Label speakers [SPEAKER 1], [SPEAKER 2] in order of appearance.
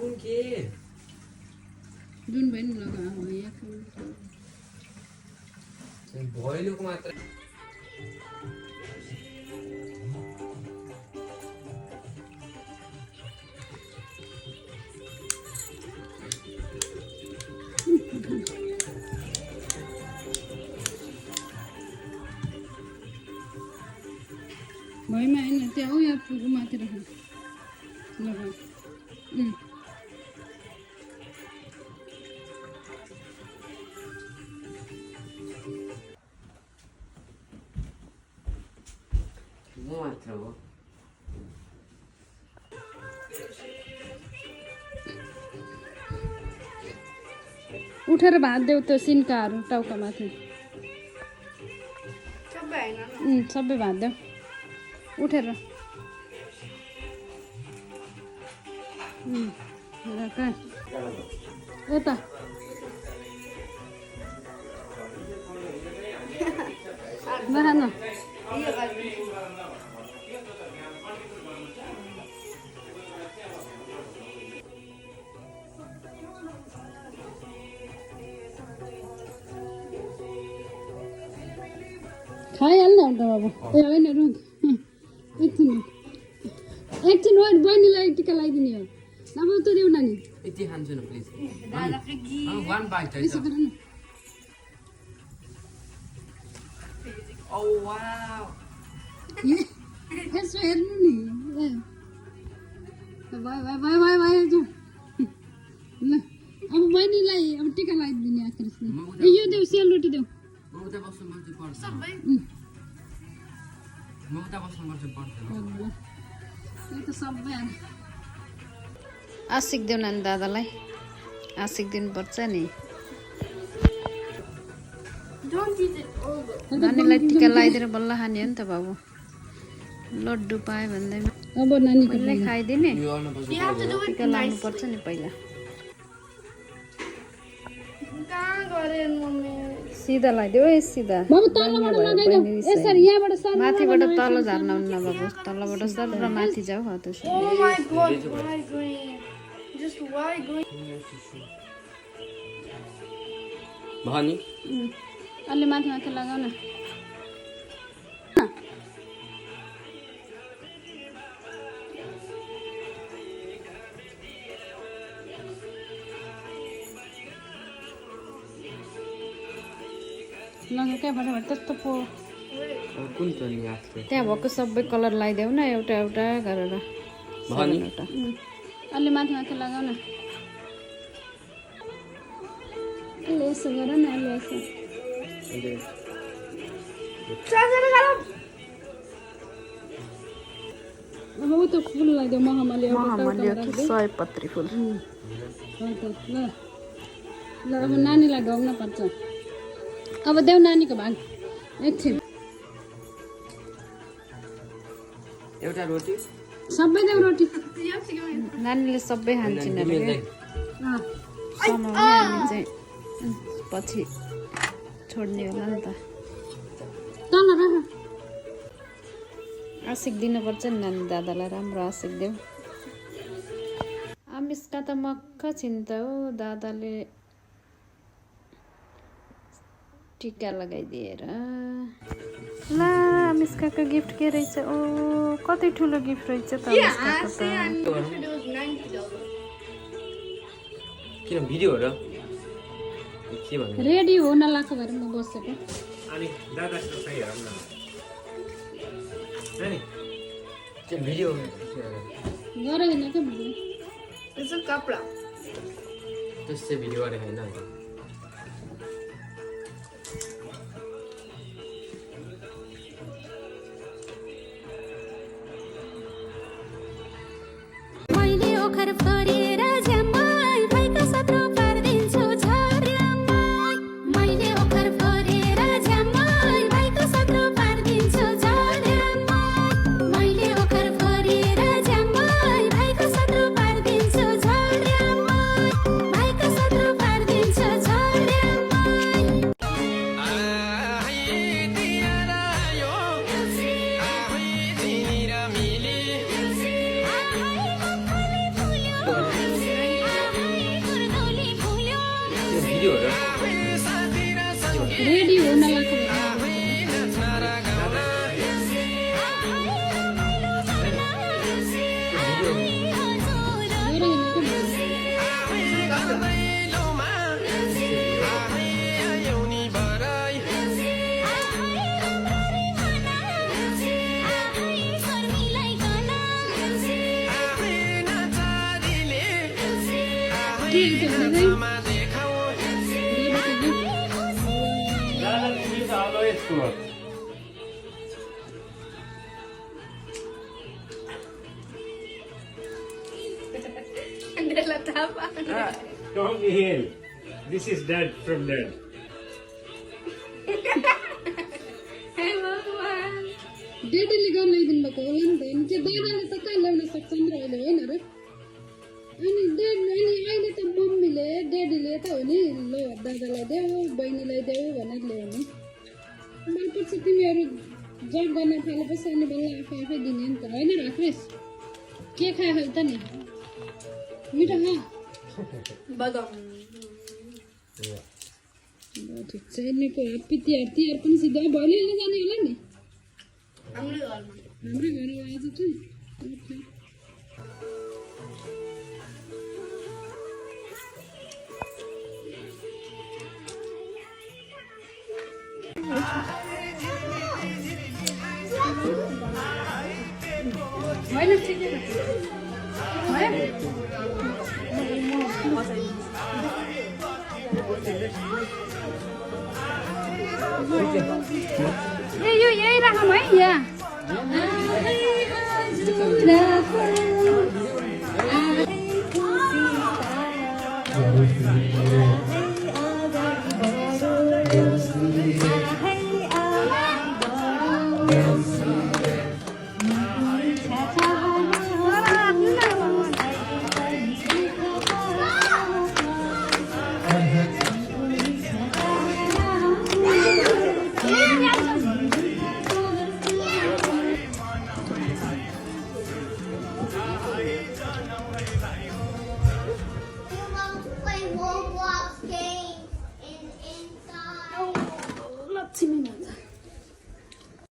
[SPEAKER 1] बुन के
[SPEAKER 2] जुन पनि लगा हो यहाँ
[SPEAKER 1] भइलोको मात्र
[SPEAKER 2] भइमा हैन त्यहाँ हो यहाँ पुगु माथि राख्नु लगा
[SPEAKER 1] मात्र हो
[SPEAKER 2] उठेर भात देऊ त्यो सिन्काहरू टाउका माथि सबै भात देऊ उठेर कहाँ यता नखानु खाइहाल्नु अन्त बाबु ए होइन रुक एकछिन हो बहिनीलाई टिका लगाइदिने हो नभए त देऊ नानी
[SPEAKER 1] यति खान्छु न प्लिज वान बाइट है
[SPEAKER 2] यसो गर न
[SPEAKER 1] ओ वाउ
[SPEAKER 2] यसो हेर्नु नि भयो भयो भयो भयो भयो जाऊ ल अब बहिनीलाई अब टिका लगाइदिने आखिर ए यो देऊ सेलरोटी देऊ
[SPEAKER 1] म उता बस्नुपर्छ पर्छ म उता बस्नुपर्छ पर्दैन
[SPEAKER 2] यो त सबै
[SPEAKER 3] आशिक देऊ नानी दादालाई आशिक दिनुपर्छ नि नानीलाई टिका लगाइदिएर बल्ल खाने हो नि त बाबु लड्डु पायो भन्दैमा
[SPEAKER 2] अब नानीको
[SPEAKER 3] पहिल्यै खाइदिने टिका लाउनुपर्छ नि पहिला सिधा लगाइदेऊ है सिधा
[SPEAKER 2] बाबु तलबाट लगाइदेऊ यसरी यहाँबाट सर
[SPEAKER 3] माथिबाट तल झर्न हुन्न बाबु तलबाट सर र माथि जाऊ हो त्यसो
[SPEAKER 1] भनी
[SPEAKER 2] अलि माथि माथि लगाऊ न लगा क्या फटाफट त्यस्तो पो
[SPEAKER 1] कुन त नि आफले
[SPEAKER 3] त्यहाँ भएको सबै कलर लगाइदेऊ न एउटा एउटा गरेर
[SPEAKER 1] भनी
[SPEAKER 3] एउटा
[SPEAKER 2] अलि माथि माथि लगाऊ न अलि यसो गर न अलि यसो अब ऊ त्यो फुल लगाइदेऊ महामाली
[SPEAKER 3] सयपत्री फुल
[SPEAKER 2] ल ल अब नानीलाई गाउन पर्छ अब देऊ नानीको भाग एकछिन
[SPEAKER 1] एउटा रोटी
[SPEAKER 2] सबै देऊ रोटी
[SPEAKER 3] नानीले सबै खान्छन् अरे
[SPEAKER 1] मिल्दै
[SPEAKER 3] समाउने हामी चाहिँ पछि छोड्ने होला नि त
[SPEAKER 2] तल राख
[SPEAKER 3] आशिक दिनुपर्छ नि नानी दादालाई राम्रो आशिक देऊ आमिसका त मक्ख छिन् त हो दादाले टिका लगाइदिएर ला आमिसकाको गिफ्ट के रहेछ ओ कति ठुलो गिफ्ट रहेछ त आमिसकाको त
[SPEAKER 1] किन भिडियो हो र के भन्नु
[SPEAKER 2] रेडी हो नलाको भएर म बसेको
[SPEAKER 1] अनि दादाको चाहिँ हेरौँ न नानी के भिडियो
[SPEAKER 2] गरे होइन क्या
[SPEAKER 1] त्यसै भिडियो गरे होइन भिडियो हो र
[SPEAKER 2] रेडी हुन लाग्यो
[SPEAKER 4] Don't be here. This is dad from dad.
[SPEAKER 2] डेडीले गर्न ल्याइदिनु भएको होला नि त अनि त्यो दादाले त कहाँ ल्याउन सक्छ नि र अहिले होइन र अनि अहिले त मम्मीले डेडीले त हो नि ल दादालाई देऊ बहिनीलाई देऊ भनेर ल्याउने पछि तिमीहरू जब गर्न थालेपछि अनि बल्ल आफै आफै दिने नि त होइन राख्रेस के खायो त नि मिठो खा ठिक छ यिनीहरूको ह्याप्पी तिहार पनि सिधा भोलि जाने होला नि हाम्रो घरमा आज चाहिँ
[SPEAKER 3] ए यो यही राखौँ है यहाँ